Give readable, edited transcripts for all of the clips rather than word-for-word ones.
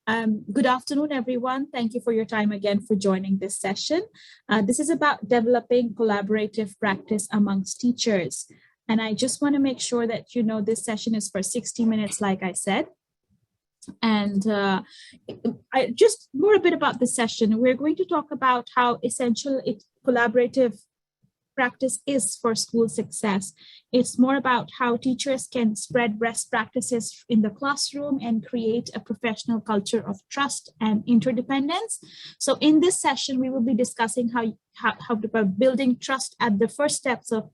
Good afternoon, everyone. Thank you for your time again for joining this session. This is about developing collaborative practice amongst teachers. And I just want to make sure that you know this session is for 60 minutes, like I said. And just more a bit about the session. We're going to talk about how essential collaborative practice is for school success. It's more about how teachers can spread best practices in the classroom and create a professional culture of trust and interdependence. So in this session, we will be discussing how about building trust at the first steps of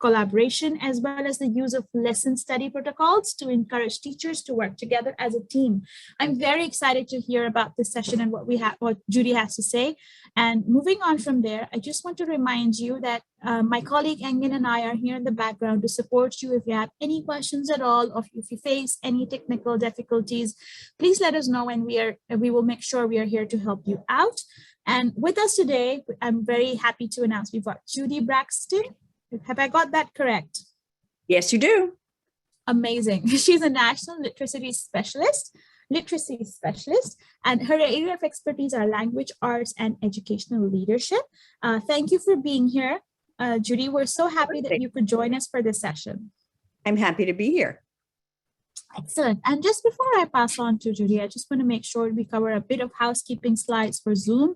collaboration, as well as the use of lesson study protocols to encourage teachers to work together as a team. I'm very excited to hear about this session and what Judy has to say. And moving on from there, I just want to remind you that my colleague Engin and I are here in the background to support you. If you have any questions at all, or if you face any technical difficulties, please let us know, and we will make sure we are here to help you out. And with us today, I'm very happy to announce we've got Judy Braxton. Have I got that correct? Yes, you do. Amazing. She's a national literacy specialist, and her area of expertise are language arts and educational leadership. Thank you for being here, Judy. We're so happy that you could join us for this session. I'm happy to be here. Excellent. And just before I pass on to Judy, I just want to make sure we cover a bit of housekeeping slides for Zoom.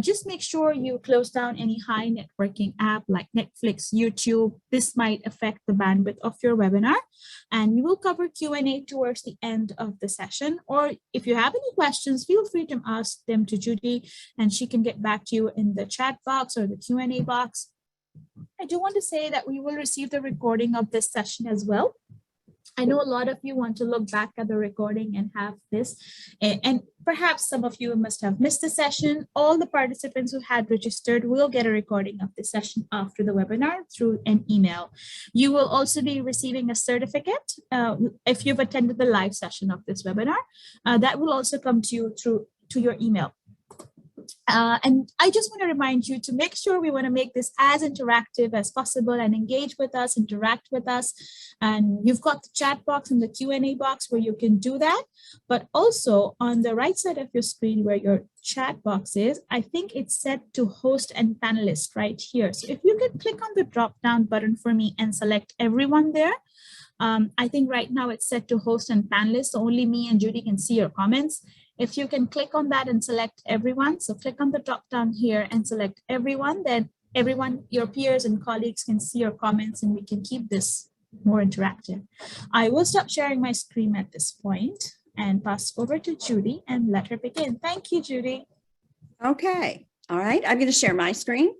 Just make sure you close down any high networking app like Netflix, YouTube. This might affect the bandwidth of your webinar. And we will cover Q&A towards the end of the session. Or if you have any questions, feel free to ask them to Judy, and she can get back to you in the chat box or the Q&A box. I do want to say that we will receive the recording of this session as well. I know a lot of you want to look back at the recording and have this, and perhaps some of you must have missed the session. All the participants who had registered will get a recording of the session after the webinar through an email. You will also be receiving a certificate if you've attended the live session of this webinar. That will also come to you to your email. And I just want to remind you to make sure we want to make this as interactive as possible and engage with us, interact with us. And you've got the chat box and the Q&A box where you can do that. But also on the right side of your screen where your chat box is, I think it's set to host and panelist right here. So if you can click on the drop down button for me and select everyone there. I think right now it's set to host and panelist, so only me and Judy can see your comments. If you can click on that and select everyone, so click on the drop down here and select everyone, then everyone, your peers and colleagues can see your comments, and we can keep this more interactive. I will stop sharing my screen at this point and pass over to Judy and let her begin. Thank you, Judy. Okay. All right. I'm going to share my screen.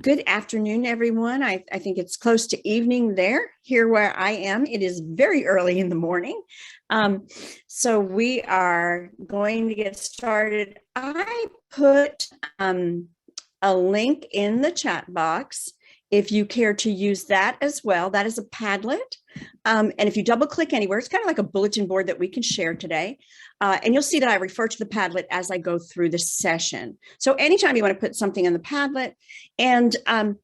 Good afternoon, everyone. I think it's close to evening there. Here where I am, it is very early in the morning. So we are going to get started. I put a link in the chat box if you care to use that as well. That is a Padlet. And if you double click anywhere, it's kind of like a bulletin board that we can share today. And you'll see that I refer to the Padlet as I go through the session. So anytime you want to put something in the Padlet, and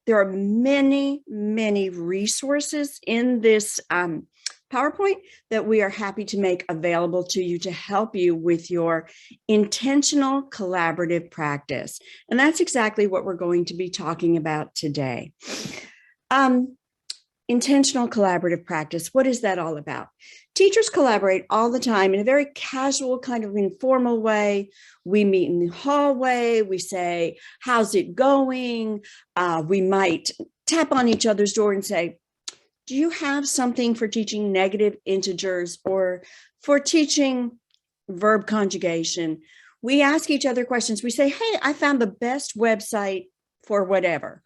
there are many, many resources in this PowerPoint that we are happy to make available to you to help you with your intentional collaborative practice. And that's exactly what we're going to be talking about today. Intentional collaborative practice, what is that all about? Teachers collaborate all the time in a very casual, kind of informal way. We meet in the hallway, we say, how's it going? We might tap on each other's door and say, do you have something for teaching negative integers or for teaching verb conjugation? We ask each other questions. We say, hey, I found the best website for whatever.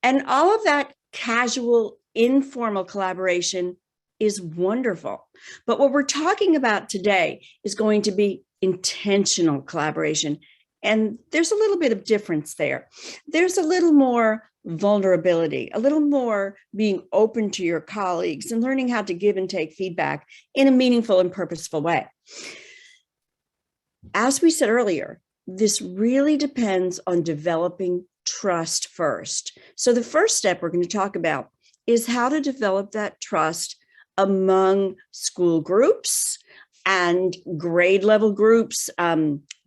And all of that casual, informal collaboration is wonderful. But what we're talking about today is going to be intentional collaboration. And there's a little bit of difference there. There's a little more vulnerability, a little more being open to your colleagues and learning how to give and take feedback in a meaningful and purposeful way. As we said earlier, this really depends on developing trust first. So the first step we're going to talk about is how to develop that trust among school groups and grade level groups,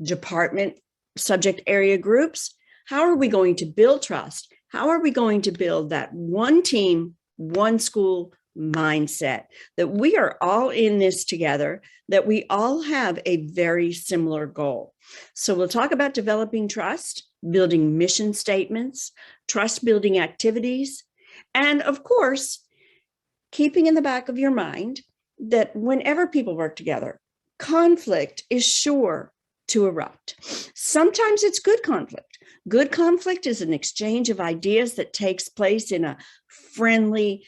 department subject area groups. How are we going to build trust? How are we going to build that one team, one school mindset, that we are all in this together, that we all have a very similar goal? So we'll talk about developing trust, building mission statements, trust building activities, and of course, keeping in the back of your mind that whenever people work together, conflict is sure to erupt. Sometimes it's good conflict. Good conflict is an exchange of ideas that takes place in a friendly,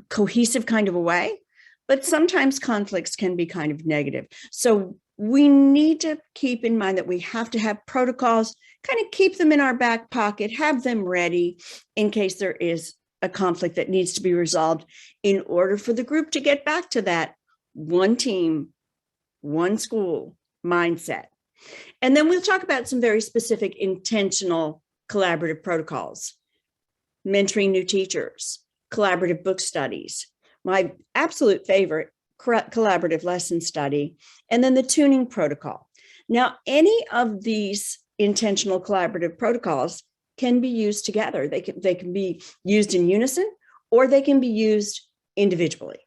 cohesive kind of a way, but sometimes conflicts can be kind of negative. So we need to keep in mind that we have to have protocols, kind of keep them in our back pocket, have them ready in case there is a conflict that needs to be resolved in order for the group to get back to that one team, one school mindset. And then we'll talk about some very specific intentional collaborative protocols, mentoring new teachers, collaborative book studies, my absolute favorite, collaborative lesson study, and then the tuning protocol. Now, any of these intentional collaborative protocols can be used together. They can be used in unison, or they can be used individually.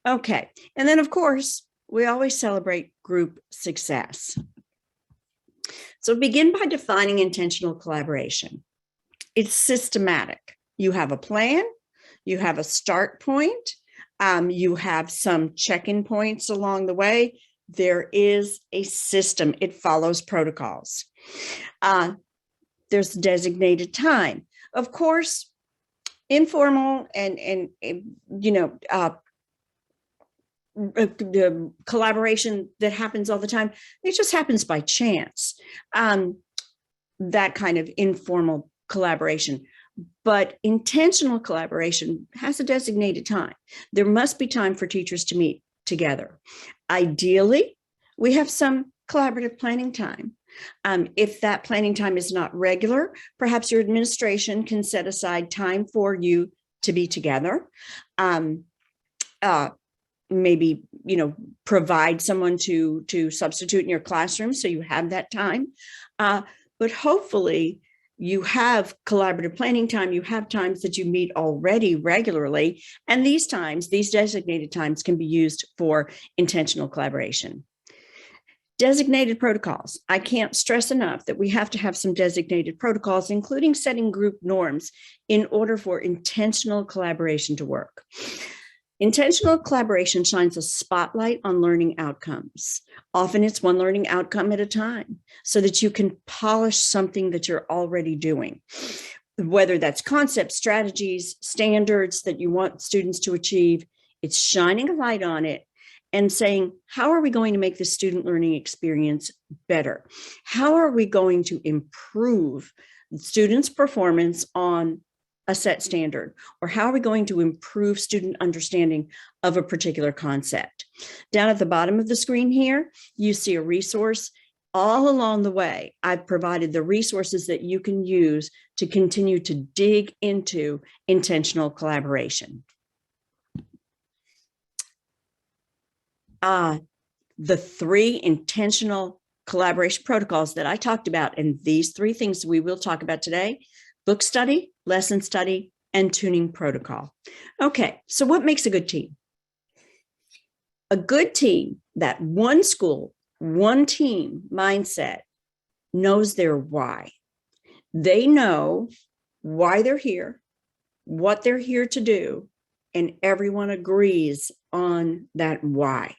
Okay, and then of course, we always celebrate group success. So begin by defining intentional collaboration. It's systematic. You have a plan, you have a start point, you have some check-in points along the way. There is a system. It follows protocols. There's designated time. Of course, informal and the collaboration that happens all the time, it just happens by chance. That kind of informal collaboration. But intentional collaboration has a designated time. There must be time for teachers to meet together. Ideally, we have some collaborative planning time. If that planning time is not regular, perhaps your administration can set aside time for you to be together. Maybe, provide someone to substitute in your classroom so you have that time. But hopefully you have collaborative planning time, you have times that you meet already regularly, and these designated times can be used for intentional collaboration. Designated protocols. I can't stress enough that we have to have some designated protocols, including setting group norms in order for intentional collaboration to work. Intentional collaboration shines a spotlight on learning outcomes. Often it's one learning outcome at a time so that you can polish something that you're already doing, whether that's concepts, strategies, standards that you want students to achieve. It's shining a light on it and saying, how are we going to make the student learning experience better? How are we going to improve students' performance on a set standard? Or how are we going to improve student understanding of a particular concept? Down at the bottom of the screen here, you see a resource. All along the way, I've provided the resources that you can use to continue to dig into intentional collaboration. The 3 intentional collaboration protocols that I talked about, and these 3 things we will talk about today: book study, lesson study, and tuning protocol. Okay, so what makes a good team? A good team, that one school, one team mindset, knows their why. They know why they're here, what they're here to do, and everyone agrees on that why.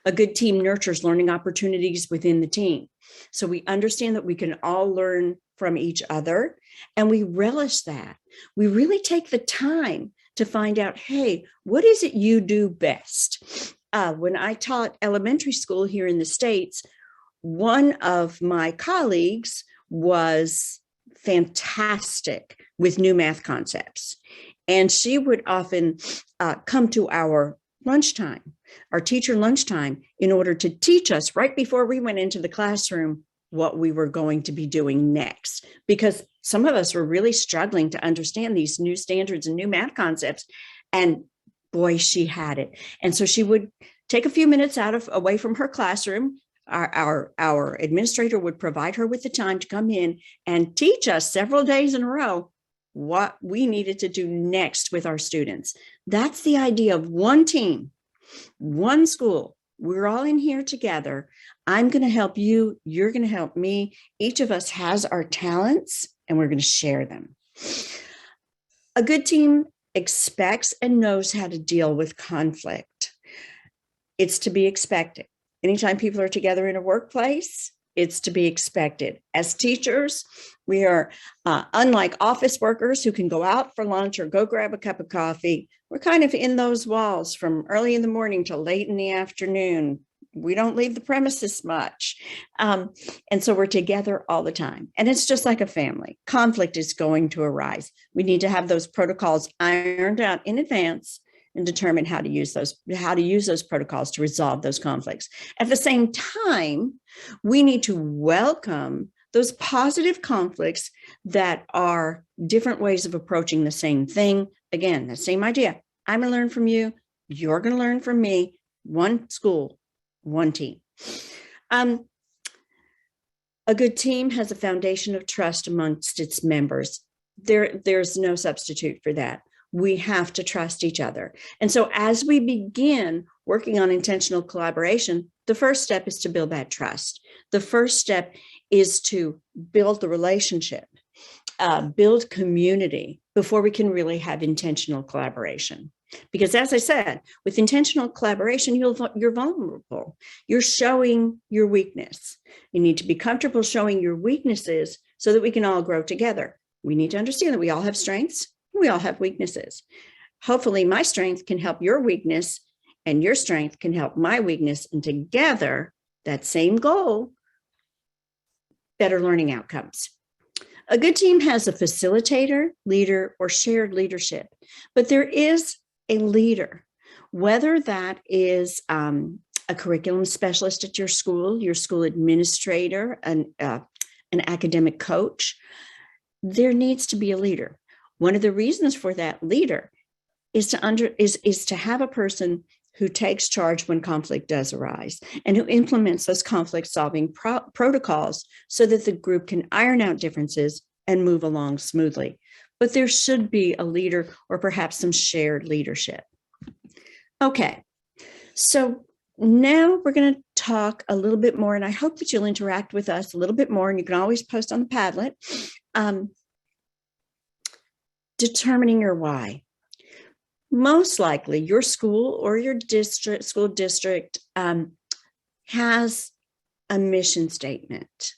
A good team nurtures learning opportunities within the team. So we understand that we can all learn from each other, and we relish that. We really take the time to find out, hey, what is it you do best? When I taught elementary school here in the States, one of my colleagues was fantastic with new math concepts. And she would often come to our lunchtime, our teacher lunchtime, in order to teach us right before we went into the classroom what we were going to be doing next, because some of us were really struggling to understand these new standards and new math concepts. And boy, she had it. And so she would take a few minutes away from her classroom. Our administrator would provide her with the time to come in and teach us several days in a row what we needed to do next with our students. That's the idea of one team, one school. We're all in here together. I'm going to help you. You're going to help me. Each of us has our talents and we're going to share them. A good team expects and knows how to deal with conflict. It's to be expected. Anytime people are together in a workplace, it's to be expected. As teachers, we are unlike office workers who can go out for lunch or go grab a cup of coffee. We're kind of in those walls from early in the morning till late in the afternoon. We don't leave the premises much. And so we're together all the time. And it's just like a family. Conflict is going to arise. We need to have those protocols ironed out in advance and determine how to use those protocols to resolve those conflicts. At the same time, we need to welcome those positive conflicts that are different ways of approaching the same thing. Again, the same idea. I'm going to learn from you. You're going to learn from me. One school, one team. A good team has a foundation of trust amongst its members. There's no substitute for that. We have to trust each other. And so as we begin working on intentional collaboration, the first step is to build that trust. The first step is to build the relationship, build community before we can really have intentional collaboration. Because as I said, with intentional collaboration, you're vulnerable. You're showing your weakness. You need to be comfortable showing your weaknesses so that we can all grow together. We need to understand that we all have strengths. We all have weaknesses. Hopefully my strength can help your weakness and your strength can help my weakness. And together, that same goal, better learning outcomes. A good team has a facilitator, leader, or shared leadership, but there is a leader, whether that is a curriculum specialist at your school administrator, an academic coach. There needs to be a leader. One of the reasons for that leader is to have a person who takes charge when conflict does arise and who implements those conflict solving protocols so that the group can iron out differences and move along smoothly. But there should be a leader or perhaps some shared leadership. Okay, so now we're going to talk a little bit more, and I hope that you'll interact with us a little bit more, and you can always post on the Padlet. Determining your why. Most likely your school or your school district has a mission statement.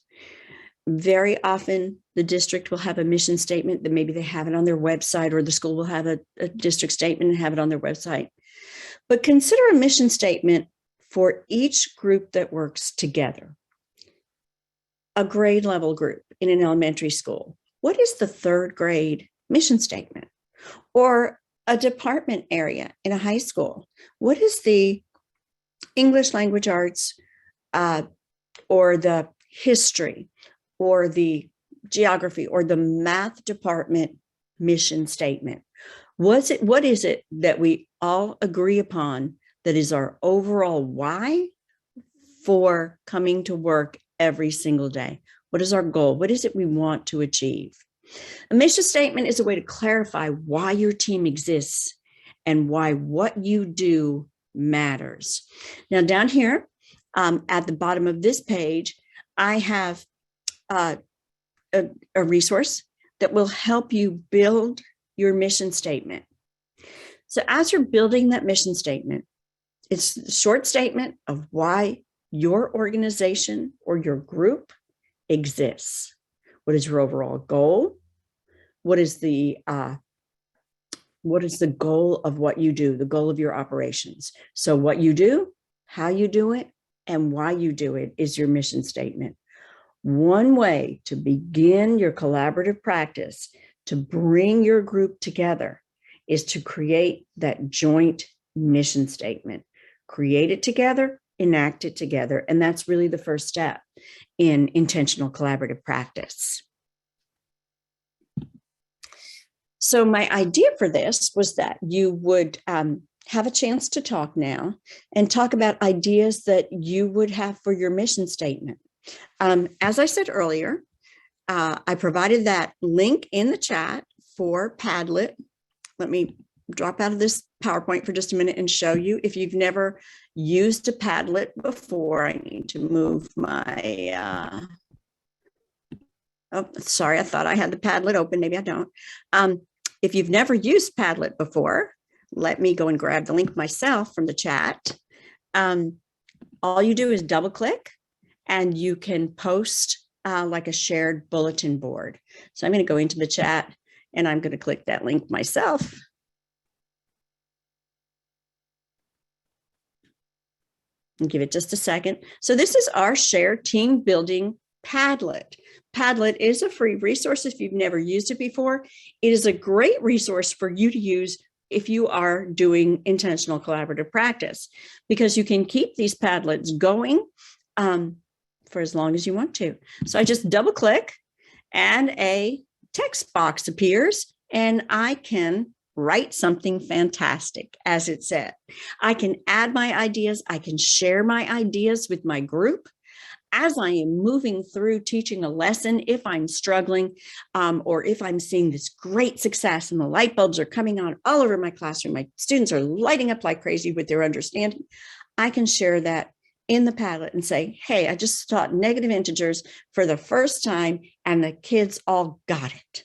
Very often the district will have a mission statement that maybe they have it on their website, or the school will have a district statement and have it on their website. But consider a mission statement for each group that works together. A grade level group in an elementary school. What is the third grade mission statement? Or a department area in a high school? What is the English language arts or the history or the geography or the math department mission statement? What is it that we all agree upon that is our overall why for coming to work every single day? What is our goal? What is it we want to achieve? A mission statement is a way to clarify why your team exists and why what you do matters. Now, down here at the bottom of this page, I have a resource that will help you build your mission statement. So as you're building that mission statement, it's a short statement of why your organization or your group exists. What is your overall goal? What is the goal of what you do, the goal of your operations? So what you do, how you do it, and why you do it is your mission statement. One way to begin your collaborative practice to bring your group together is to create that joint mission statement. Create it together, enact it together, and that's really the first step in intentional collaborative practice. So my idea for this was that you would have a chance to talk now and talk about ideas that you would have for your mission statement. As I said earlier, I provided that link in the chat for Padlet. Let me drop out of this PowerPoint for just a minute and show you. If you've never used a Padlet before, I need to move my, oh, sorry, I thought I had the Padlet open. Maybe I don't. If you've never used Padlet before, let me go and grab the link myself from the chat. All you do is double click and you can post like a shared bulletin board. So I'm going to go into the chat and I'm going to click that link myself. And give it just a second. So this is our shared team building Padlet. Padlet is a free resource if you've never used it before. It is a great resource for you to use if you are doing intentional collaborative practice, because you can keep these Padlets going for as long as you want to. So I just double click and a text box appears and I can write something fantastic, as it said. I can add my ideas. I can share my ideas with my group as I am moving through teaching a lesson. If I'm struggling or if I'm seeing this great success and the light bulbs are coming on all over my classroom, my students are lighting up like crazy with their understanding, I can share that in the Padlet and say, hey, I just taught negative integers for the first time and the kids all got it.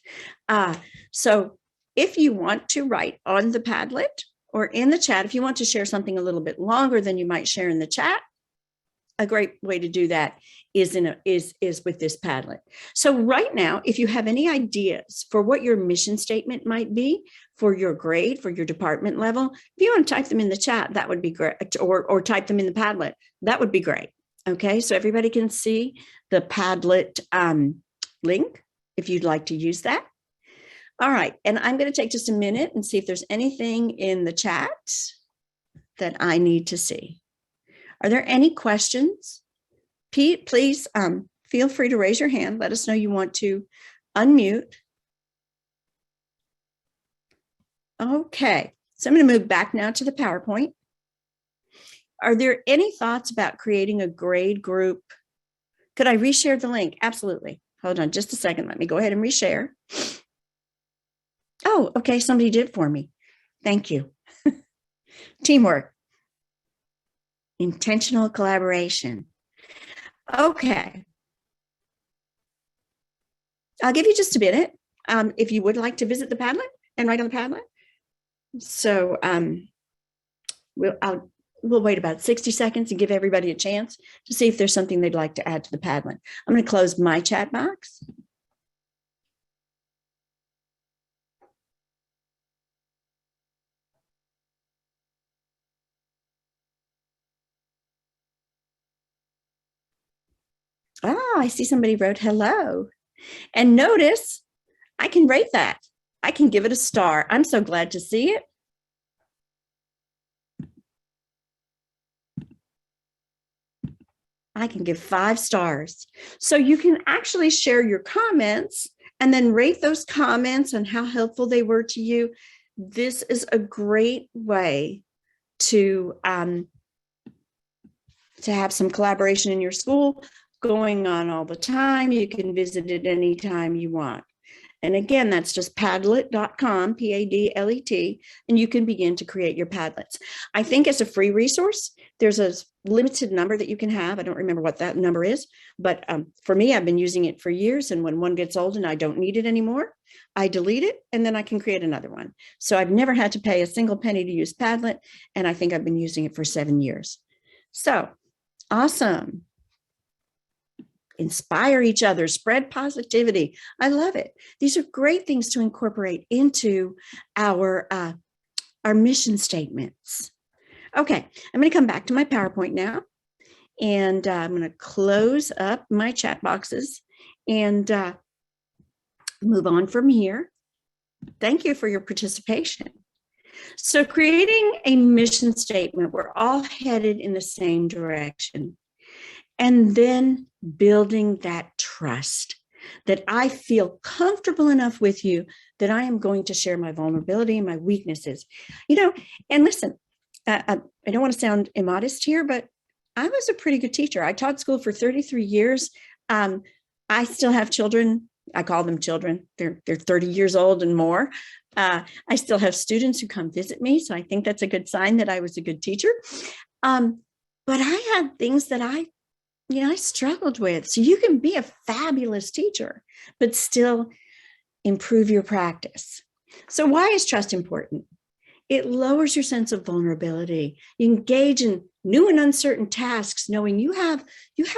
So if you want to write on the Padlet or in the chat, if you want to share something a little bit longer than you might share in the chat, a great way to do that is with this Padlet. So right now, if you have any ideas for what your mission statement might be for your grade, for your department level, if you want to type them in the chat, that would be great, or type them in the Padlet, that would be great. Okay, so everybody can see the Padlet link if you'd like to use that. All right, and I'm going to take just a minute and see if there's anything in the chat that I need to see. Are there any questions? Pete, please feel free to raise your hand. Let us know you want to unmute. Okay, so I'm going to move back now to the PowerPoint. Are there any thoughts about creating a grade group? Could I reshare the link? Absolutely. Hold on just a second. Let me go ahead and reshare. Oh, okay, somebody did for me. Thank you. Teamwork. Intentional collaboration. Okay. I'll give you just a minute if you would like to visit the Padlet and write on the Padlet. So we'll wait about 60 seconds and give everybody a chance to see if there's something they'd like to add to the Padlet. I'm going to close my chat box. Oh, I see somebody wrote hello. And notice I can rate that. I can give it a star. I'm so glad to see it. I can give 5 stars. So you can actually share your comments and then rate those comments and how helpful they were to you. This is a great way to have some collaboration in your school going on all the time. You can visit it anytime you want. And again, that's just padlet.com, Padlet, and you can begin to create your Padlets. I think as a free resource, there's a limited number that you can have. I don't remember what that number is, but for me, I've been using it for years. And when one gets old and I don't need it anymore, I delete it and then I can create another one. So I've never had to pay a single penny to use Padlet. And I think I've been using it for 7 years. So awesome. Inspire each other, spread positivity. I love it. These are great things to incorporate into our mission statements. Okay, I'm going to come back to my PowerPoint now, and I'm going to close up my chat boxes and move on from here. Thank you for your participation. So creating a mission statement, we're all headed in the same direction. And then building that trust that I feel comfortable enough with you that I am going to share my vulnerability and my weaknesses. You know, and listen, I don't want to sound immodest here, but I was a pretty good teacher. I taught school for 33 years. I still have children. I call them children. They're 30 years old and more. I still have students who come visit me. So I think that's a good sign that I was a good teacher. But I had things that I struggled with. So you can be a fabulous teacher, but still improve your practice. So why is trust important? It lowers your sense of vulnerability. You engage in new and uncertain tasks, knowing you have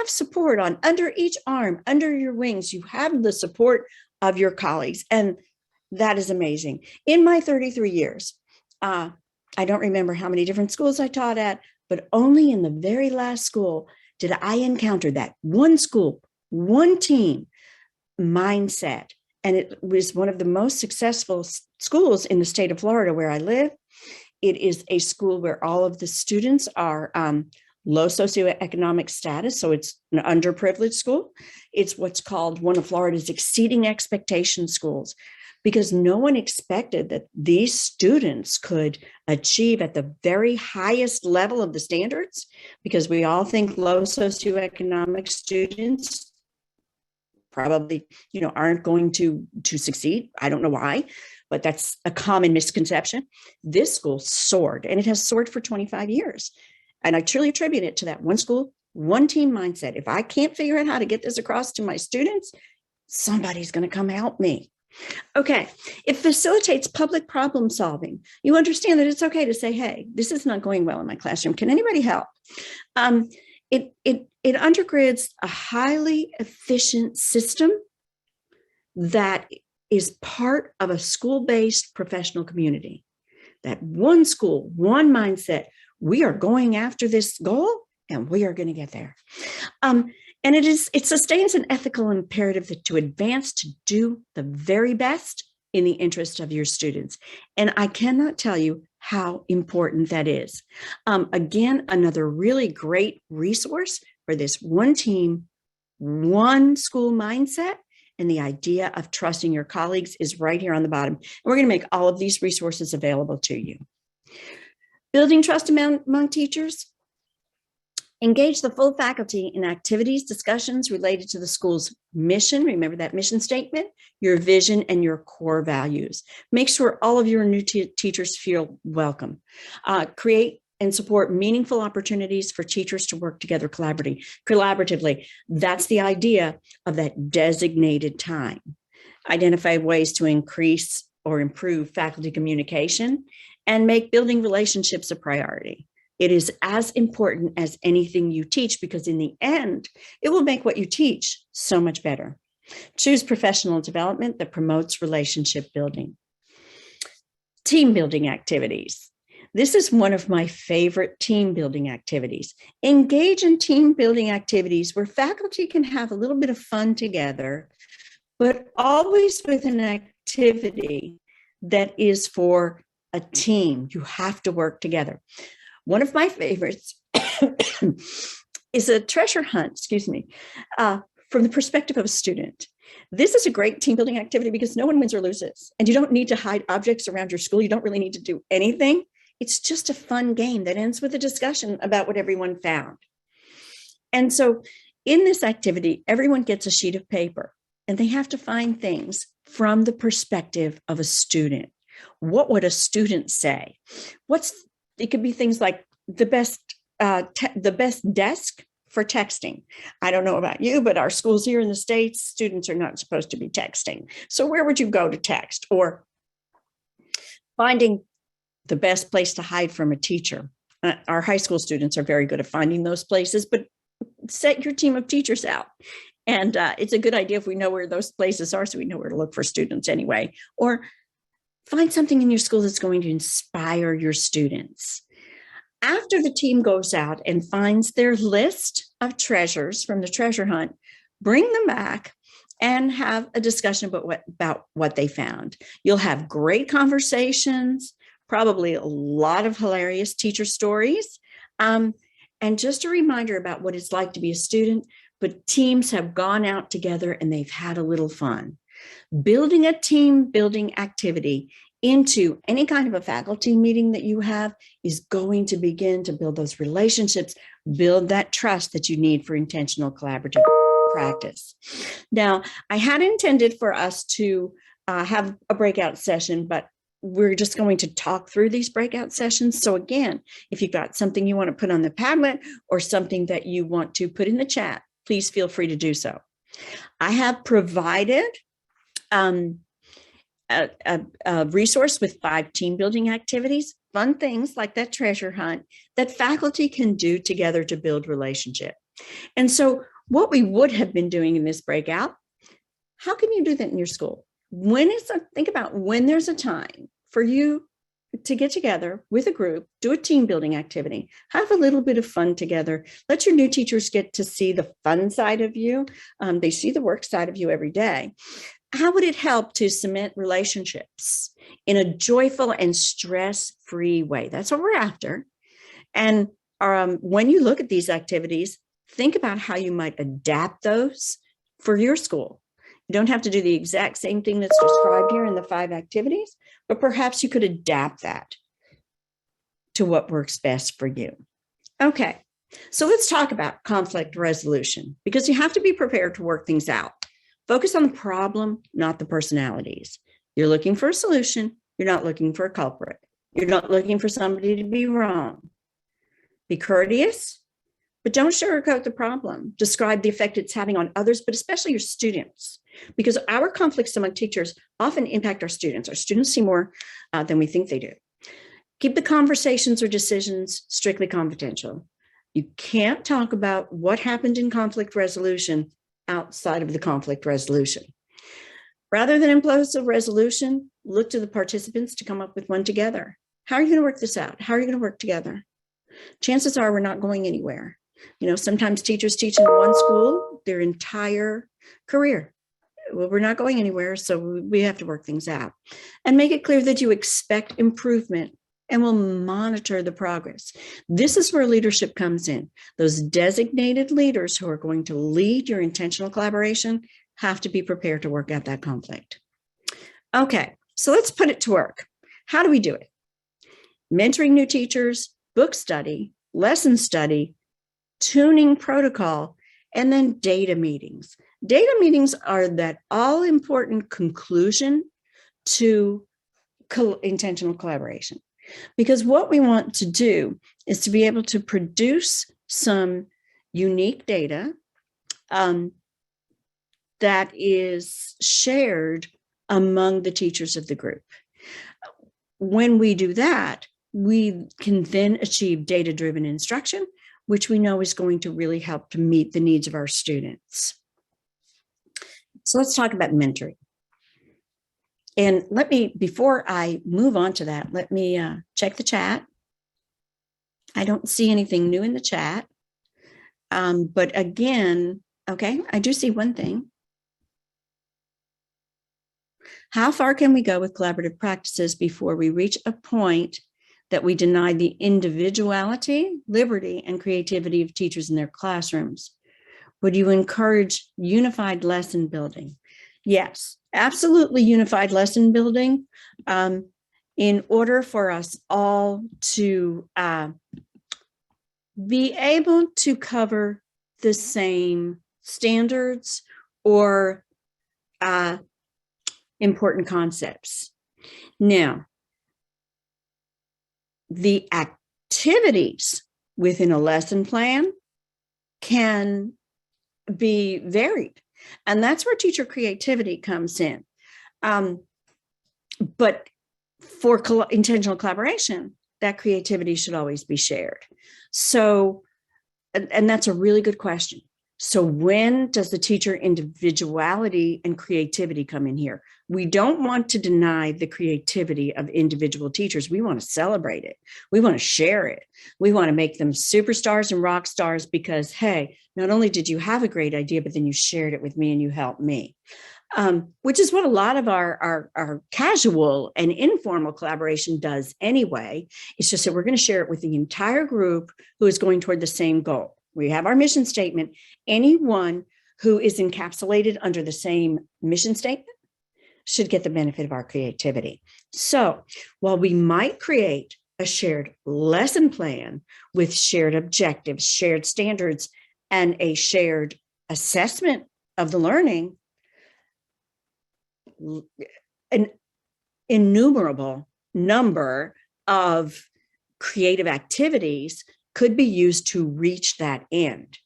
support on under each arm, under your wings. You have the support of your colleagues. And that is amazing. In my 33 years, I don't remember how many different schools I taught at, but only in the very last school did I encounter that one school, one team mindset. And it was one of the most successful schools in the state of Florida where I live. It is a school where all of the students are low socioeconomic status. So it's an underprivileged school. It's what's called one of Florida's exceeding expectation schools, because no one expected that these students could achieve at the very highest level of the standards, because we all think low socioeconomic students probably, aren't going to succeed. I don't know why, but that's a common misconception. This school soared, and it has soared for 25 years. And I truly attribute it to that one school, one team mindset. If I can't figure out how to get this across to my students, somebody's going to come help me. Okay, it facilitates public problem solving. You understand that it's okay to say, hey, this is not going well in my classroom. Can anybody help? It undergirds a highly efficient system that is part of a school-based professional community. That one school, one mindset, we are going after this goal and we are going to get there. And it sustains an ethical imperative to advance to do the very best in the interest of your students. And I cannot tell you how important that is. Again, another really great resource for this one team, one school mindset, and the idea of trusting your colleagues is right here on the bottom. And we're going to make all of these resources available to you. Building trust among teachers. Engage the full faculty in activities, discussions related to the school's mission. Remember that mission statement, your vision, and your core values. Make sure all of your new teachers feel welcome. Create and support meaningful opportunities for teachers to work together collaboratively. That's the idea of that designated time. Identify ways to increase or improve faculty communication and make building relationships a priority. It is as important as anything you teach, because in the end, it will make what you teach so much better. Choose professional development that promotes relationship building. Team building activities. This is one of my favorite team building activities. Engage in team building activities where faculty can have a little bit of fun together, but always with an activity that is for a team. You have to work together. One of my favorites is a treasure hunt, from the perspective of a student. This is a great team building activity because no one wins or loses, and you don't need to hide objects around your school. You don't really need to do anything. It's just a fun game that ends with a discussion about what everyone found. And so in this activity, everyone gets a sheet of paper and they have to find things from the perspective of a student. What would a student say? It could be things like the best desk for texting. I don't know about you, but our schools here in the States, students are not supposed to be texting. So where would you go to text? Or finding the best place to hide from a teacher. Our high school students are very good at finding those places, but set your team of teachers out. And it's a good idea if we know where those places are, so we know where to look for students anyway. Or find something in your school that's going to inspire your students. After the team goes out and finds their list of treasures from the treasure hunt, bring them back and have a discussion about what they found. You'll have great conversations, probably a lot of hilarious teacher stories, and just a reminder about what it's like to be a student, but teams have gone out together and they've had a little fun. Building a team building activity into any kind of a faculty meeting that you have is going to begin to build those relationships, build that trust that you need for intentional collaborative practice. Now, I had intended for us to have a breakout session, but we're just going to talk through these breakout sessions. So again, if you've got something you want to put on the Padlet or something that you want to put in the chat, please feel free to do so. I have provided a resource with 5 team building activities, fun things like that treasure hunt that faculty can do together to build relationship. And so what we would have been doing in this breakout, how can you do that in your school? Think about when there's a time for you to get together with a group, do a team building activity, have a little bit of fun together. Let your new teachers get to see the fun side of you. They see the work side of you every day. How would it help to cement relationships in a joyful and stress-free way? That's what we're after. And when you look at these activities, think about how you might adapt those for your school. You don't have to do the exact same thing that's described here in the 5 activities, but perhaps you could adapt that to what works best for you. Okay, so let's talk about conflict resolution, because you have to be prepared to work things out. Focus on the problem, not the personalities. You're looking for a solution. You're not looking for a culprit. You're not looking for somebody to be wrong. Be courteous, but don't sugarcoat the problem. Describe the effect it's having on others, but especially your students, because our conflicts among teachers often impact our students. Our students see more than we think they do. Keep the conversations or decisions strictly confidential. You can't talk about what happened in conflict resolution outside of the conflict resolution. Rather than impose a resolution, look to the participants to come up with one together. How are you going to work this out? How are you going to work together? Chances are we're not going anywhere. You know, sometimes teachers teach in one school their entire career. Well, we're not going anywhere, so we have to work things out. And make it clear that you expect improvement and will monitor the progress. This is where leadership comes in. Those designated leaders who are going to lead your intentional collaboration have to be prepared to work out that conflict. Okay, so let's put it to work. How do we do it? Mentoring new teachers, book study, lesson study, tuning protocol, and then data meetings. Data meetings are that all-important conclusion to intentional collaboration. Because what we want to do is to be able to produce some unique data that is shared among the teachers of the group. When we do that, we can then achieve data-driven instruction, which we know is going to really help to meet the needs of our students. So let's talk about mentoring. And before I move on to that, let me check the chat. I don't see anything new in the chat. But again, okay, I do see one thing. How far can we go with collaborative practices before we reach a point that we deny the individuality, liberty, and creativity of teachers in their classrooms? Would you encourage unified lesson building? Yes, absolutely unified lesson building in order for us all to be able to cover the same standards or important concepts. Now, the activities within a lesson plan can be varied. And that's where teacher creativity comes in. But for intentional collaboration, that creativity should always be shared. So, and that's a really good question. So when does the teacher individuality and creativity come in here? We don't want to deny the creativity of individual teachers. We want to celebrate it. We want to share it. We want to make them superstars and rock stars because, hey, not only did you have a great idea, but then you shared it with me and you helped me, which is what a lot of our casual and informal collaboration does anyway. It's just that we're going to share it with the entire group who is going toward the same goal. We have our mission statement. Anyone who is encapsulated under the same mission statement should get the benefit of our creativity. So while we might create a shared lesson plan with shared objectives, shared standards, and a shared assessment of the learning, an innumerable number of creative activities could be used to reach that end.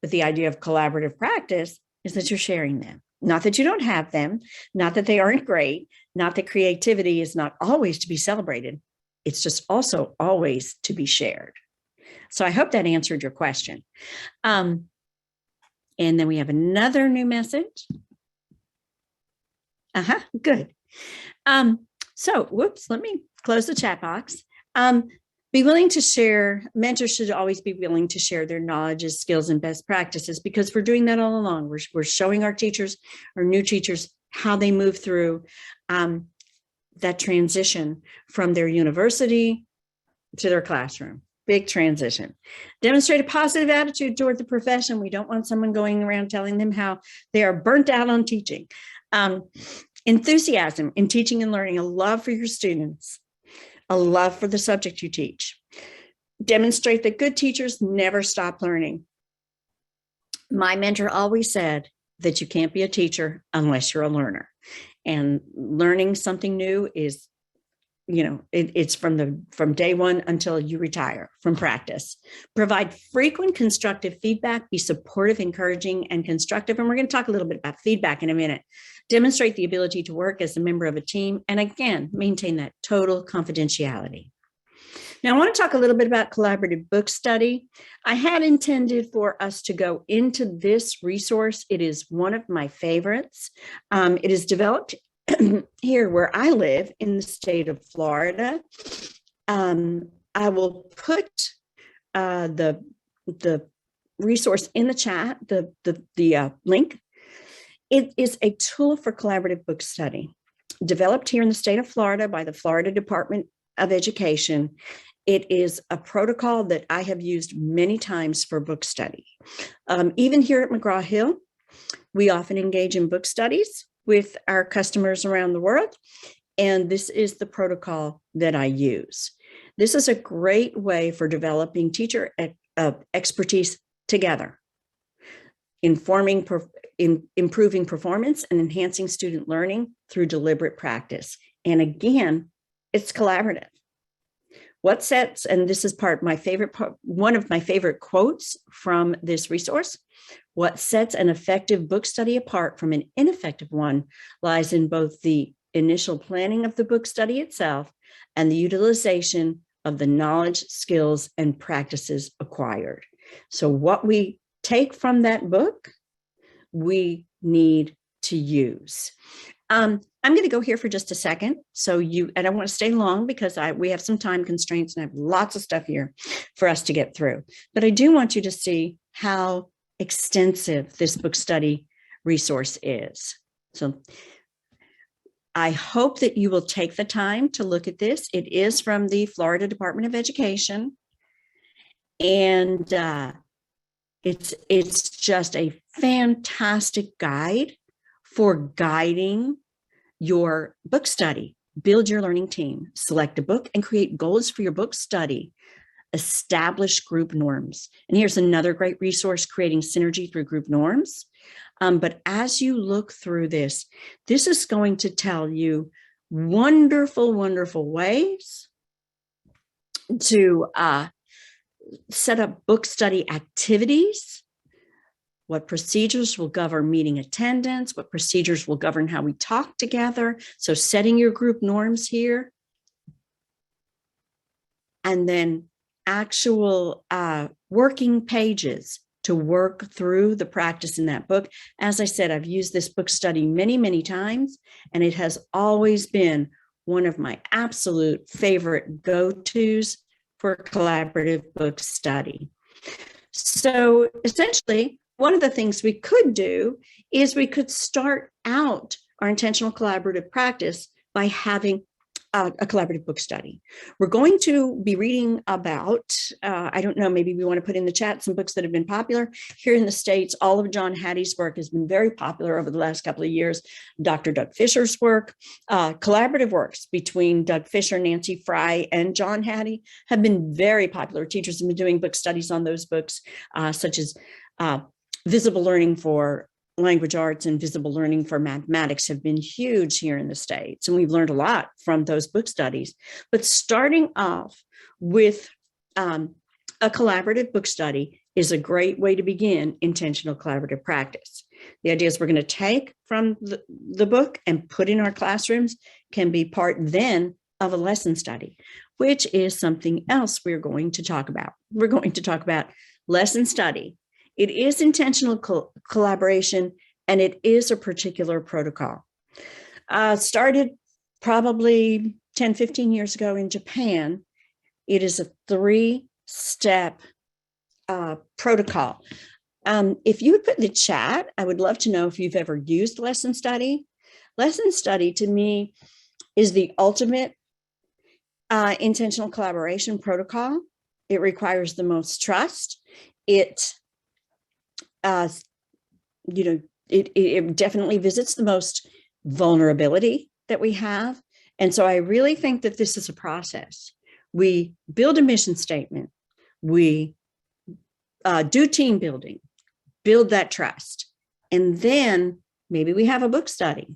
But the idea of collaborative practice is that you're sharing them. Not that you don't have them, not that they aren't great, not that creativity is not always to be celebrated. It's just also always to be shared. So I hope that answered your question. And then we have another new message. Good. So, whoops, let me close the chat box. Be willing to share. Mentors should always be willing to share their knowledge, skills, and best practices, because we're doing that all along. We're showing our teachers, our new teachers, how they move through that transition from their university to their classroom. Big transition. Demonstrate a positive attitude toward the profession. We don't want someone going around telling them how they are burnt out on teaching. Enthusiasm in teaching and learning, a love for your students, a love for the subject you teach. Demonstrate that good teachers never stop learning. My mentor always said that you can't be a teacher unless you're a learner. And learning something new is, it's from day one until you retire from practice. Provide frequent constructive feedback, be supportive, encouraging, and constructive. And we're going to talk a little bit about feedback in a minute. Demonstrate the ability to work as a member of a team. And again, maintain that total confidentiality. Now, I want to talk a little bit about collaborative book study. I had intended for us to go into this resource. It is one of my favorites. It is developed here where I live in the state of Florida. I will put the resource in the chat, the link. It is a tool for collaborative book study, developed here in the state of Florida by the Florida Department of Education. It is a protocol that I have used many times for book study. Even here at McGraw Hill, we often engage in book studies with our customers around the world, and this is the protocol that I use. This is a great way for developing teacher expertise together, improving performance and enhancing student learning through deliberate practice. And again, it's collaborative. What sets, and this is one of my favorite quotes from this resource, what sets an effective book study apart from an ineffective one lies in both the initial planning of the book study itself and the utilization of the knowledge, skills, and practices acquired. So what we take from that book, we need to use. I'm going to go here for just a second. And I want to stay long because we have some time constraints and I have lots of stuff here for us to get through. But I do want you to see how extensive this book study resource is. So I hope that you will take the time to look at this. It is from the Florida Department of Education. And it's just a fantastic guide for guiding your book study. Build your learning team, select a book, and create goals for your book study. Establish group norms. And here's another great resource, creating synergy through group norms. But as you look through this is going to tell you wonderful, wonderful ways to set up book study activities, what procedures will govern meeting attendance, what procedures will govern how we talk together. So setting your group norms here. And then actual working pages to work through the practice in that book. As I said, I've used this book study many, many times, and it has always been one of my absolute favorite go-tos for collaborative book study. So essentially, one of the things we could do is we could start out our intentional collaborative practice by having a collaborative book study. We're going to be reading about, I don't know, maybe we want to put in the chat some books that have been popular. Here in the States, all of John Hattie's work has been very popular over the last couple of years. Dr. Doug Fisher's work, collaborative works between Doug Fisher, Nancy Fry, and John Hattie have been very popular. Teachers have been doing book studies on those books, such as Visible Learning for Language Arts and Visible Learning for Mathematics have been huge here in the States, and we've learned a lot from those book studies. But starting off with a collaborative book study is a great way to begin intentional collaborative practice. The ideas we're going to take from the book and put in our classrooms can be part then of a lesson study, which is something else we're going to talk about. We're going to talk about lesson study. It is intentional collaboration, and it is a particular protocol. Started probably 10, 15 years ago in Japan. It is a 3-step protocol. If you would put in the chat, I would love to know if you've ever used lesson study. Lesson study, to me, is the ultimate intentional collaboration protocol. It requires the most trust. It definitely visits the most vulnerability that we have. And so I really think that this is a process. We build a mission statement. We do team building, build that trust. And then maybe we have a book study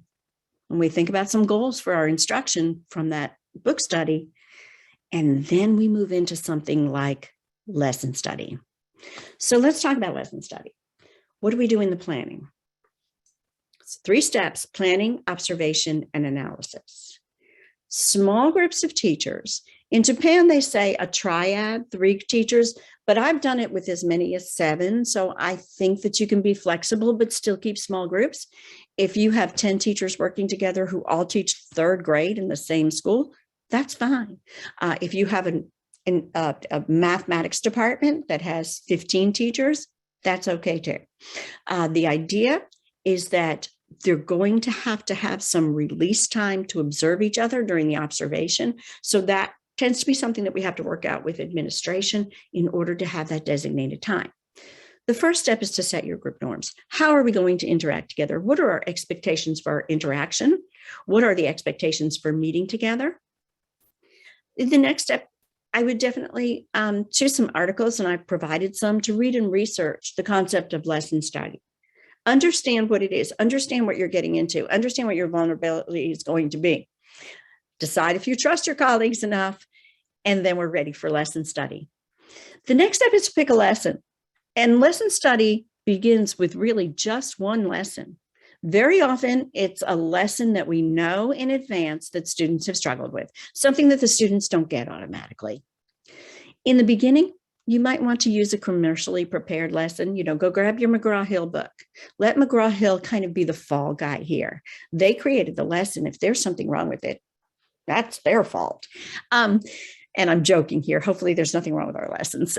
and we think about some goals for our instruction from that book study. And then we move into something like lesson study. So let's talk about lesson study. What do we do in the planning? It's 3 steps: planning, observation, and analysis. Small groups of teachers. In Japan, they say a triad, 3 teachers, but I've done it with as many as 7. So I think that you can be flexible, but still keep small groups. If you have 10 teachers working together who all teach 3rd grade in the same school, that's fine. If you have a mathematics department that has 15 teachers, that's okay too. The idea is that they're going to have some release time to observe each other during the observation. So that tends to be something that we have to work out with administration in order to have that designated time. The first step is to set your group norms. How are we going to interact together? What are our expectations for our interaction? What are the expectations for meeting together? The next step, I would definitely choose some articles, and I've provided some to read and research the concept of lesson study. Understand what it is, understand what you're getting into, understand what your vulnerability is going to be. Decide if you trust your colleagues enough, and then we're ready for lesson study. The next step is to pick a lesson. And lesson study begins with really just one lesson. Very often, it's a lesson that we know in advance that students have struggled with, something that the students don't get automatically. In the beginning, you might want to use a commercially prepared lesson. Go grab your McGraw Hill book. Let McGraw Hill kind of be the fall guy here. They created the lesson. If there's something wrong with it, that's their fault. And I'm joking here. Hopefully, there's nothing wrong with our lessons.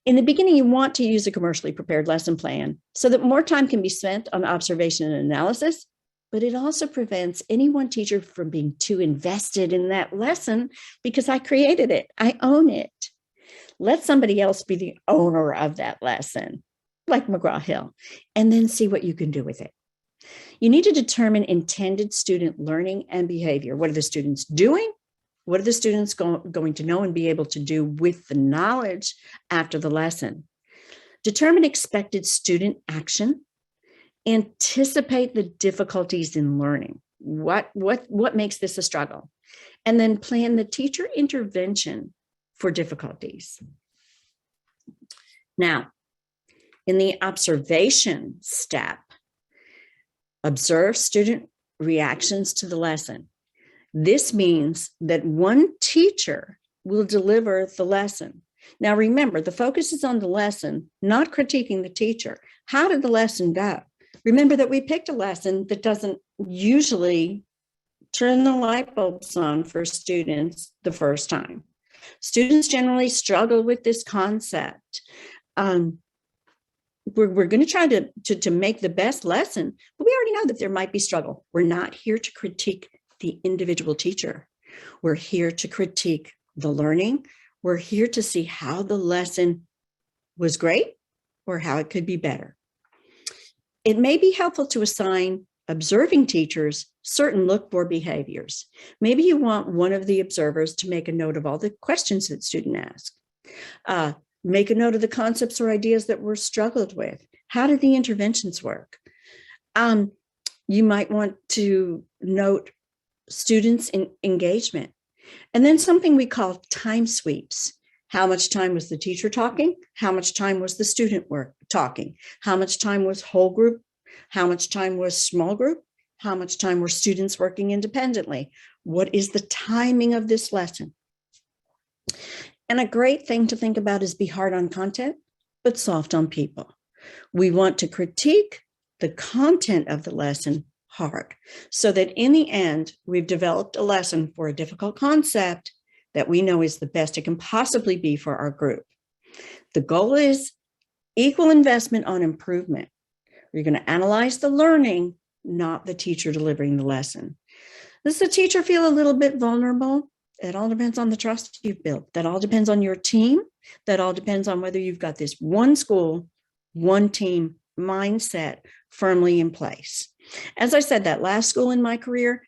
In the beginning, you want to use a commercially prepared lesson plan so that more time can be spent on observation and analysis, but it also prevents any one teacher from being too invested in that lesson because I created it. I own it. Let somebody else be the owner of that lesson, like McGraw Hill, and then see what you can do with it. You need to determine intended student learning and behavior. What are the students doing? What are the students going to know and be able to do with the knowledge after the lesson? Determine expected student action. Anticipate the difficulties in learning. What makes this a struggle? And then plan the teacher intervention for difficulties. Now, in the observation step, observe student reactions to the lesson. This means that one teacher will deliver the lesson. Now, remember, the focus is on the lesson, not critiquing the teacher. How did the lesson go? Remember that we picked a lesson that doesn't usually turn the light bulbs on for students the first time. Students generally struggle with this concept. We're going to try to make the best lesson, but we already know that there might be struggle. We're not here to critique the individual teacher. We're here to critique the learning. We're here to see how the lesson was great or how it could be better. It may be helpful to assign observing teachers certain look-for behaviors. Maybe you want one of the observers to make a note of all the questions that student asked. Make a note of the concepts or ideas that were struggled with. How did the interventions work? You might want to note students' engagement. And then something we call time sweeps. How much time was the teacher talking? How much time was the student talking? How much time was whole group? How much time was small group? How much time were students working independently? What is the timing of this lesson? And a great thing to think about is be hard on content, but soft on people. We want to critique the content of the lesson hard, so that in the end, we've developed a lesson for a difficult concept that we know is the best it can possibly be for our group. The goal is equal investment on improvement. You're going to analyze the learning, not the teacher delivering the lesson. Does the teacher feel a little bit vulnerable? It all depends on the trust you've built. That all depends on your team. That all depends on whether you've got this one school, one team mindset firmly in place. As I said, that last school in my career,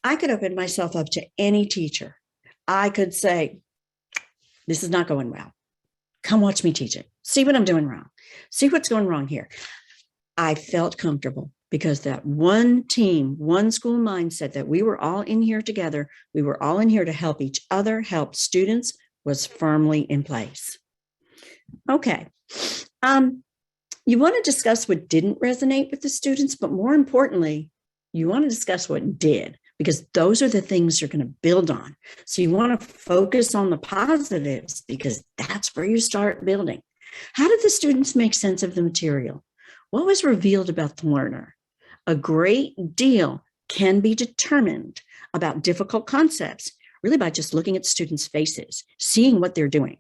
I could open myself up to any teacher. I could say, this is not going well. Come watch me teach it. See what I'm doing wrong. See what's going wrong here. I felt comfortable because that one team, one school mindset that we were all in here together, we were all in here to help each other, help students, was firmly in place. Okay. You want to discuss what didn't resonate with the students, but more importantly, you want to discuss what did, because those are the things you're going to build on. So you want to focus on the positives because that's where you start building. How did the students make sense of the material? What was revealed about the learner? A great deal can be determined about difficult concepts, really by just looking at students' faces, seeing what they're doing.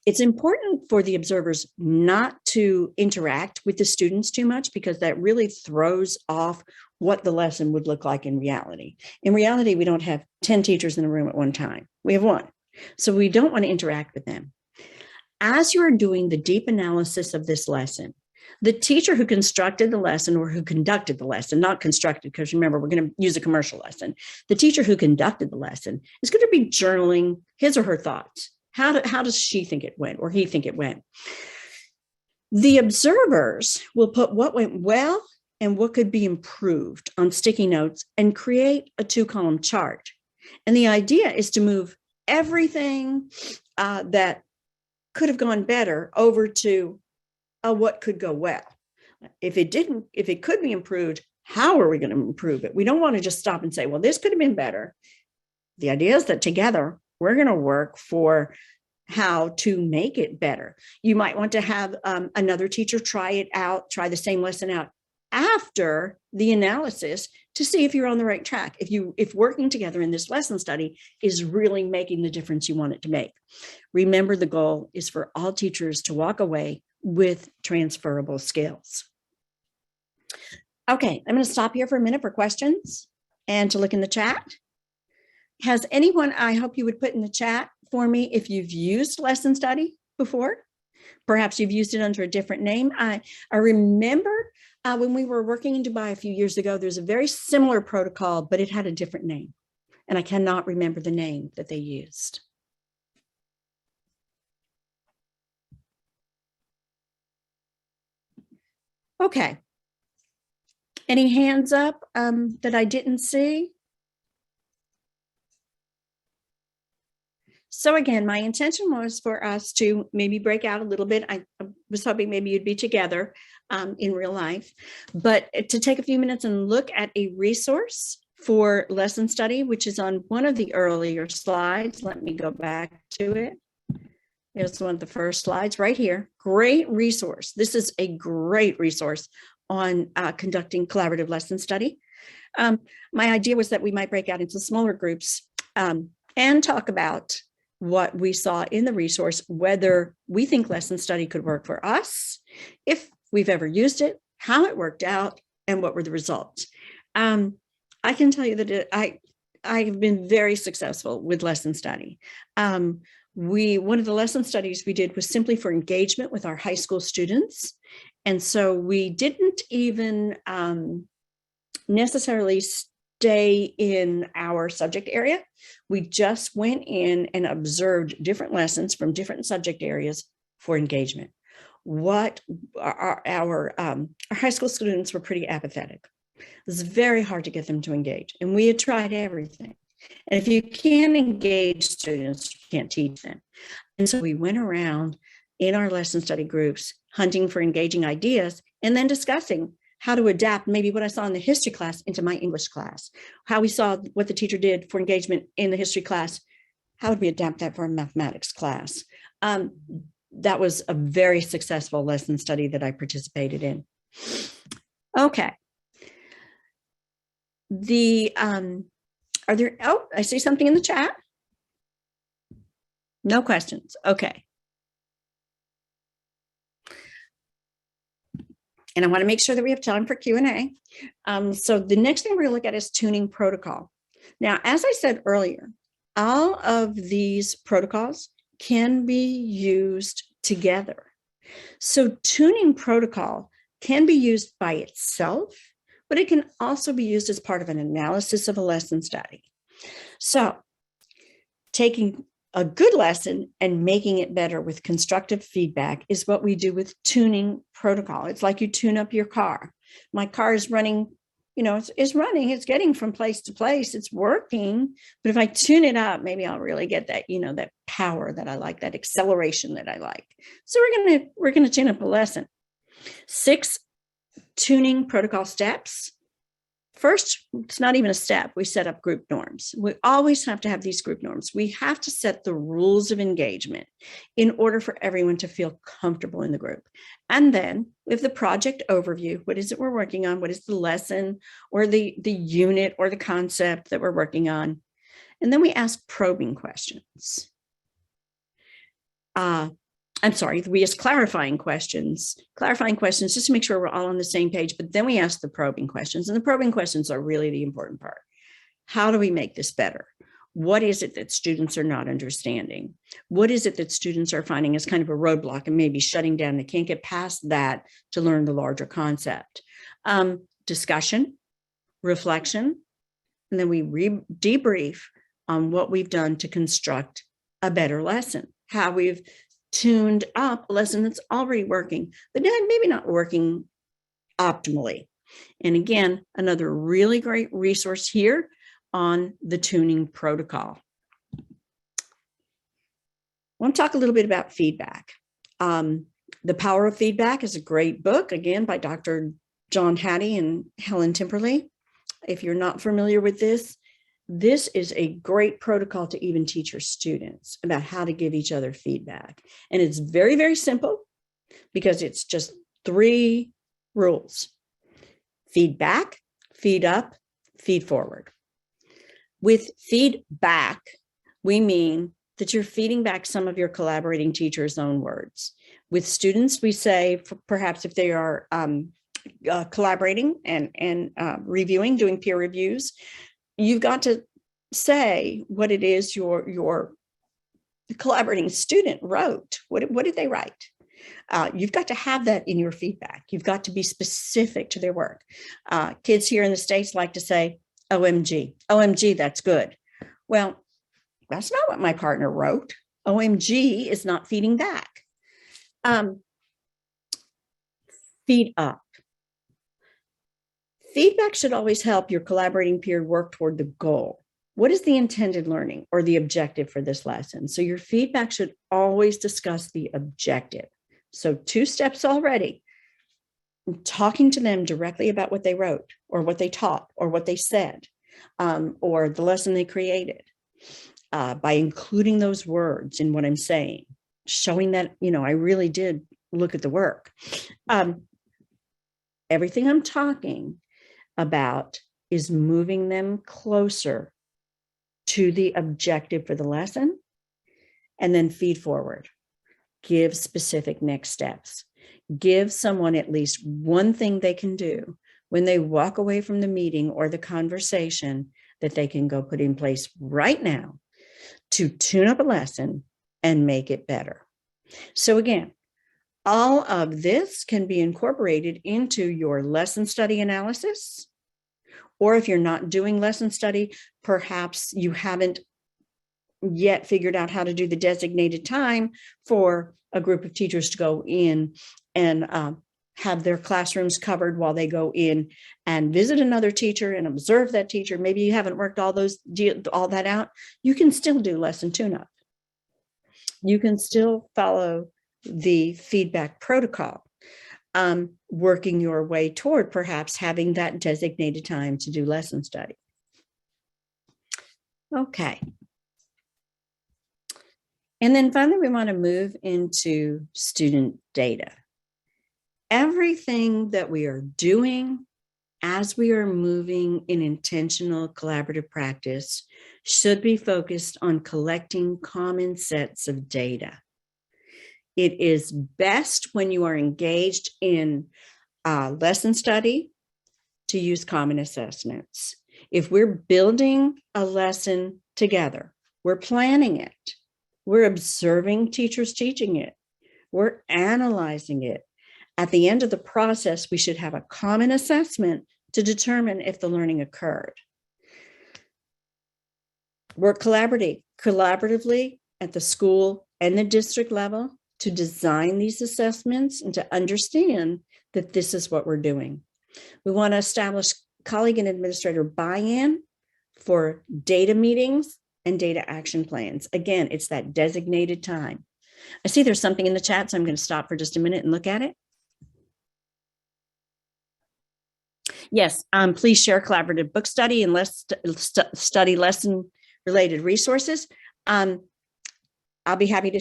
It's important for the observers not to interact with the students too much because that really throws off what the lesson would look like in reality. In reality, we don't have 10 teachers in a room at one time. We have one. So we don't want to interact with them. As you're doing the deep analysis of this lesson, the teacher who constructed the lesson or who conducted the lesson, not constructed, because remember, we're going to use a commercial lesson. The teacher who conducted the lesson is going to be journaling his or her thoughts. How does she think it went or he think it went? The observers will put what went well and what could be improved on sticky notes and create a 2-column chart. And the idea is to move everything that could have gone better over to what could go well. If it could be improved, how are we going to improve it? We don't want to just stop and say, well, this could have been better. The idea is that together, we're going to work for how to make it better. You might want to have another teacher try it out, try the same lesson out after the analysis to see if you're on the right track. If working together in this lesson study is really making the difference you want it to make. Remember, the goal is for all teachers to walk away with transferable skills. Okay, I'm going to stop here for a minute for questions and to look in the chat. Has anyone, I hope you would put in the chat for me if you've used lesson study before. Perhaps you've used it under a different name. I remember when we were working in Dubai a few years ago, there's a very similar protocol, but it had a different name. And I cannot remember the name that they used. Okay. Any hands up that I didn't see? So again, my intention was for us to maybe break out a little bit. I was hoping maybe you'd be together in real life, but to take a few minutes and look at a resource for lesson study, which is on one of the earlier slides. Let me go back to it. Here's one of the first slides right here. Great resource. This is a great resource on conducting collaborative lesson study. My idea was that we might break out into smaller groups and talk about what we saw in the resource, whether we think lesson study could work for us, if we've ever used it, how it worked out, and what were the results. I I can tell you that I have been very successful with lesson study. One of the lesson studies we did was simply for engagement with our high school students. And so we didn't even necessarily stay in our subject area. We just went in and observed different lessons from different subject areas for engagement. What our high school students were pretty apathetic. It was very hard to get them to engage, and we had tried everything. And if you can't engage students, you can't teach them. And so we went around in our lesson study groups, hunting for engaging ideas, and then discussing how to adapt maybe what I saw in the history class into my English class, how we saw what the teacher did for engagement in the history class, how would we adapt that for a mathematics class? That was a very successful lesson study that I participated in. Okay. I see something in the chat. No questions. Okay. And I want to make sure that we have time for Q&A. So the next thing we're going to look at is tuning protocol. Now, as I said earlier, all of these protocols can be used together. So tuning protocol can be used by itself, but it can also be used as part of an analysis of a lesson study. So taking a good lesson and making it better with constructive feedback is what we do with tuning protocol. It's like you tune up your car. My car is running, it's running, it's getting from place to place, it's working. But if I tune it up, maybe I'll really get that, that power that I like, that acceleration that I like. So we're gonna tune up a lesson. 6 tuning protocol steps. First, it's not even a step. We set up group norms. We always have to have these group norms. We have to set the rules of engagement in order for everyone to feel comfortable in the group. And then with the project overview, what is it we're working on? What is the lesson or the unit or the concept that we're working on? And then we ask probing questions. We ask clarifying questions just to make sure we're all on the same page, but then we ask the probing questions, and the probing questions are really the important part. How do we make this better? What is it that students are not understanding? What is it that students are finding as kind of a roadblock and maybe shutting down? They can't get past that to learn the larger concept. Discussion, reflection, and then we debrief on what we've done to construct a better lesson, how we've tuned up a lesson that's already working, but maybe not working optimally. And again, another really great resource here on the tuning protocol. I want to talk a little bit about feedback. The Power of Feedback is a great book, again, by Dr. John Hattie and Helen Timperley. If you're not familiar with this is a great protocol to even teach your students about how to give each other feedback. And it's very, very simple because it's just 3 rules: feed back, feed up, feed forward. With feedback, we mean that you're feeding back some of your collaborating teacher's own words. With students, we say, perhaps if they are collaborating and reviewing, doing peer reviews, you've got to say what it is your collaborating student wrote. What did they write? You've got to have that in your feedback. You've got to be specific to their work. Kids here in the States like to say, OMG. OMG, that's good. Well, that's not what my partner wrote. OMG is not feeding back. Feed up. Feedback should always help your collaborating peer work toward the goal. What is the intended learning or the objective for this lesson? So your feedback should always discuss the objective. So 2 steps already. Talking to them directly about what they wrote or what they taught or what they said or the lesson they created by including those words in what I'm saying, showing that, I really did look at the work. Everything I'm talking about is moving them closer to the objective for the lesson, and then feed forward. Give specific next steps. Give someone at least one thing they can do when they walk away from the meeting or the conversation that they can go put in place right now to tune up a lesson and make it better. So again, all of this can be incorporated into your lesson study analysis. Or if you're not doing lesson study, perhaps you haven't yet figured out how to do the designated time for a group of teachers to go in and have their classrooms covered while they go in and visit another teacher and observe that teacher. Maybe you haven't worked all that out. You can still do lesson tune-up. You can still follow the feedback protocol, working your way toward perhaps having that designated time to do lesson study. Okay. And then finally, we want to move into student data. Everything that we are doing as we are moving in intentional collaborative practice should be focused on collecting common sets of data. It is best when you are engaged in lesson study to use common assessments. If we're building a lesson together, we're planning it, we're observing teachers teaching it, we're analyzing it. At the end of the process, we should have a common assessment to determine if the learning occurred. Work collaboratively at the school and the district level to design these assessments and to understand that this is what we're doing. We want to establish colleague and administrator buy-in for data meetings and data action plans. Again, it's that designated time. I see there's something in the chat, so I'm going to stop for just a minute and look at it. Yes, please share collaborative book study and study lesson related resources. I'll be happy to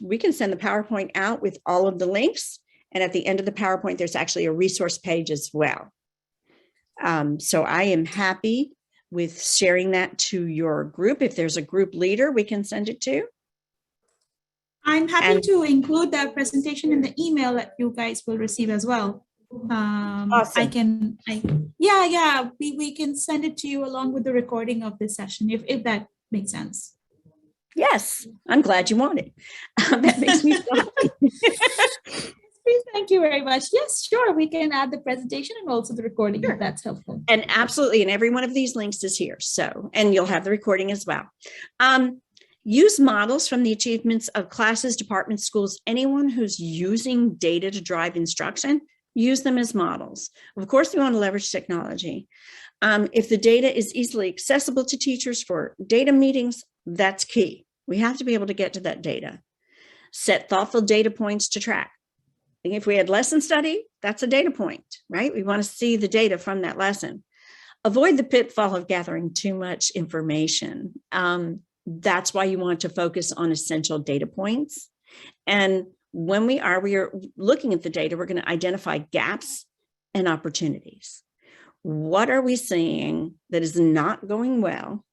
we can send the PowerPoint out with all of the links. And at the end of the PowerPoint, there's actually a resource page as well. So I am happy with sharing that to your group. If there's a group leader, we can send it to. I'm happy to include that presentation in the email that you guys will receive as well. Awesome. We can send it to you along with the recording of this session, if that makes sense. Yes, I'm glad you want it. That makes me so happy. Please, thank you very much. Yes, sure. We can add the presentation and also the recording if that's helpful. And absolutely. And every one of these links is here. So, and you'll have the recording as well. Use models from the achievements of classes, departments, schools, anyone who's using data to drive instruction, use them as models. Of course, we want to leverage technology. If the data is easily accessible to teachers for data meetings, that's key. We have to be able to get to that data. Set thoughtful data points to track. If we had lesson study, that's a data point, right? We want to see the data from that lesson. Avoid the pitfall of gathering too much information. That's why you want to focus on essential data points. And when we are looking at the data, we're going to identify gaps and opportunities. What are we seeing that is not going well?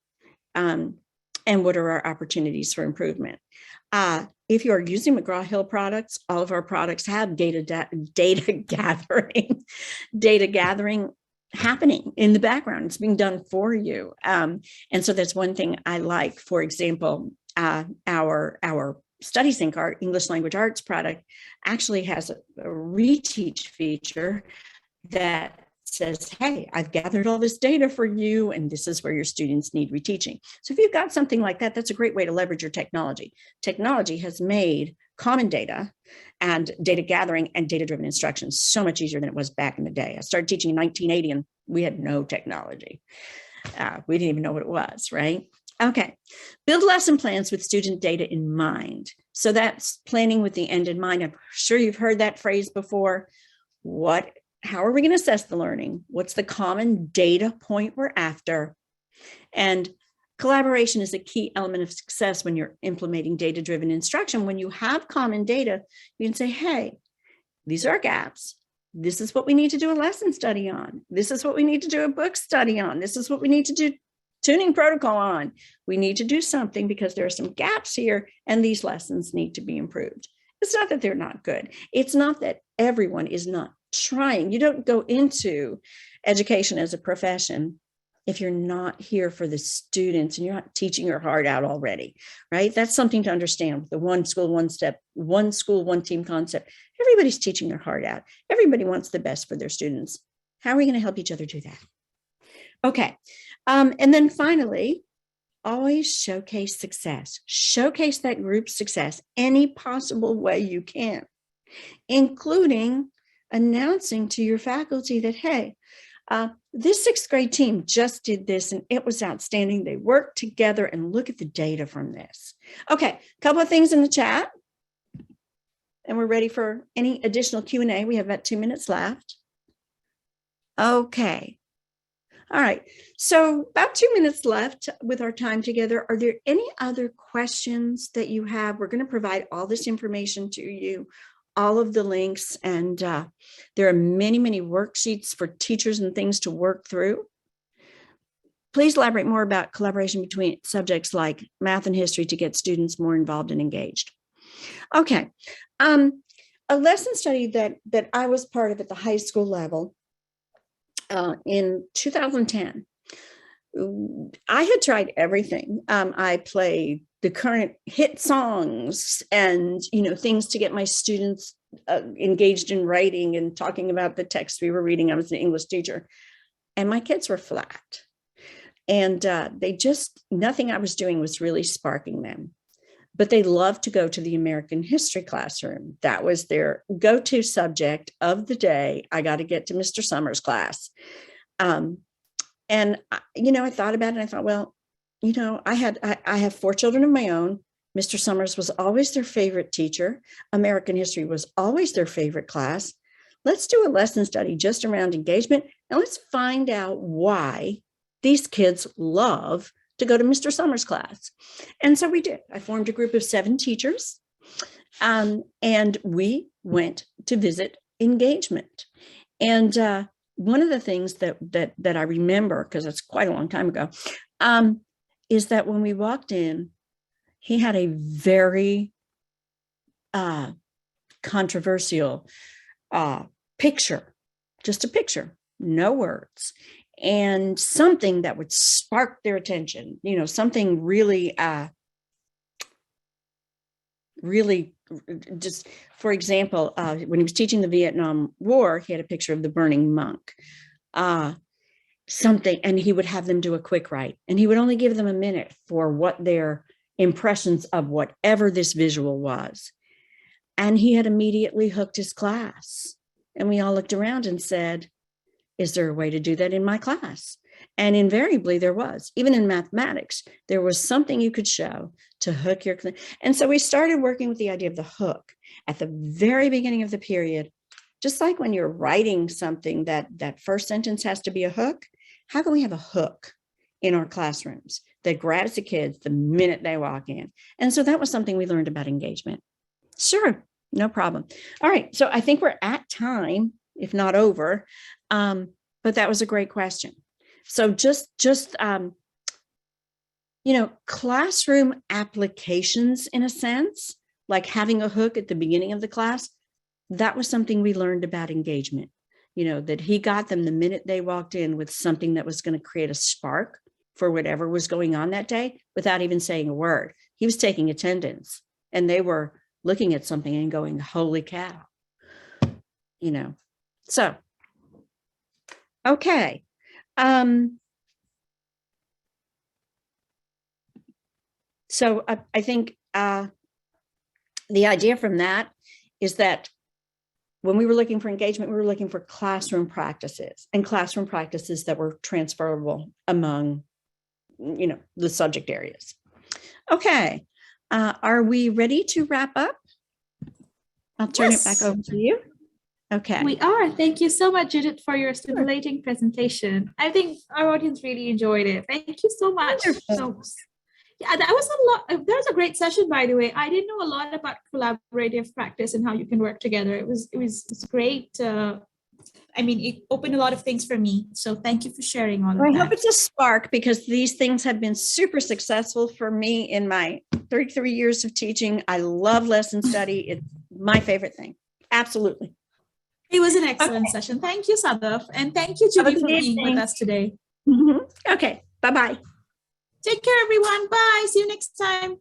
And what are our opportunities for improvement? If you are using McGraw Hill products, all of our products have data gathering happening in the background. It's being done for you. And so that's one thing I like. For example, our StudySync, our English language arts product, actually has a reteach feature that says, hey, I've gathered all this data for you, and this is where your students need reteaching. So if you've got something like that, that's a great way to leverage your technology. Technology has made common data and data gathering and data-driven instruction so much easier than it was back in the day. I started teaching in 1980 and we had no technology. We didn't even know what it was, right? Okay, build lesson plans with student data in mind. So that's planning with the end in mind. I'm sure you've heard that phrase before. How are we going to assess the learning? What's the common data point we're after? And collaboration is a key element of success when you're implementing data-driven instruction. When you have common data, you can say, hey, these are our gaps. This is what we need to do a lesson study on. This is what we need to do a book study on. This is what we need to do tuning protocol on. We need to do something because there are some gaps here and these lessons need to be improved. It's not that they're not good. It's not that everyone is not trying. You don't go into education as a profession if you're not here for the students and you're not teaching your heart out already, right? That's something to understand with the one school, one step, one school, one team concept. Everybody's teaching their heart out. Everybody wants the best for their students. How are we going to help each other do that? Okay. And then finally, always showcase success. Showcase that group's success any possible way you can, including announcing to your faculty that, hey, this sixth grade team just did this and it was outstanding. They worked together, and look at the data from this. Okay, a couple of things in the chat, and we're ready for any additional Q&A. We have about 2 minutes left. Okay. All right. So about 2 minutes left with our time together. Are there any other questions that you have? We're going to provide all this information to you, all of the links, and there are many, many worksheets for teachers and things to work through. Please elaborate more about collaboration between subjects like math and history to get students more involved and engaged. Okay. A lesson study that I was part of at the high school level in 2010, I had tried everything. I played the current hit songs and, things to get my students engaged in writing and talking about the text we were reading. I was an English teacher, and my kids were flat. And nothing I was doing was really sparking them. But they loved to go to the American history classroom. That was their go-to subject of the day. I got to get to Mr. Summers' class. And, I thought about it, and I thought, well, I have 4 children of my own. Mr. Summers was always their favorite teacher. American history was always their favorite class. Let's do a lesson study just around engagement, and let's find out why these kids love to go to Mr. Summers' class. And so we did. I formed a group of 7 teachers, and we went to visit engagement. And one of the things that I remember, because it's quite a long time ago, is that when we walked in, he had a very controversial picture, just a picture, no words, and something that would spark their attention, something really, really just, for example, when he was teaching the Vietnam War, he had a picture of the burning monk, something, and he would have them do a quick write, and he would only give them a minute for what their impressions of whatever this visual was. And he had immediately hooked his class. And we all looked around and said, is there a way to do that in my class? And invariably there was. Even in mathematics, there was something you could show to hook your class. And so we started working with the idea of the hook at the very beginning of the period. Just like when you're writing something, that first sentence has to be a hook. How can we have a hook in our classrooms that grabs the kids the minute they walk in? And so that was something we learned about engagement. Sure, no problem. All right, so I think we're at time, if not over, but that was a great question. So just classroom applications, in a sense, like having a hook at the beginning of the class, that was something we learned about engagement, that he got them the minute they walked in with something that was going to create a spark for whatever was going on that day without even saying a word. He was taking attendance, and they were looking at something and going, holy cow, So, okay. So I think the idea from that is that when we were looking for engagement, we were looking for classroom practices that were transferable among, the subject areas. Okay. Are we ready to wrap up? I'll turn it back over to you. Okay. We are. Thank you so much, Judith, for your stimulating presentation. I think our audience really enjoyed it. Thank you so much. So, yeah, that was a lot. That was a great session, by the way. I didn't know a lot about collaborative practice and how you can work together. It was great. It opened a lot of things for me. So thank you for sharing all of that. I hope it's a spark, because these things have been super successful for me in my 33 years of teaching. I love lesson study. It's my favorite thing. Absolutely. It was an excellent session. Thank you, Sadaf. And thank you, Have a Judy, for good being with evening. us today. Okay. Bye-bye. Take care, everyone. Bye. See you next time.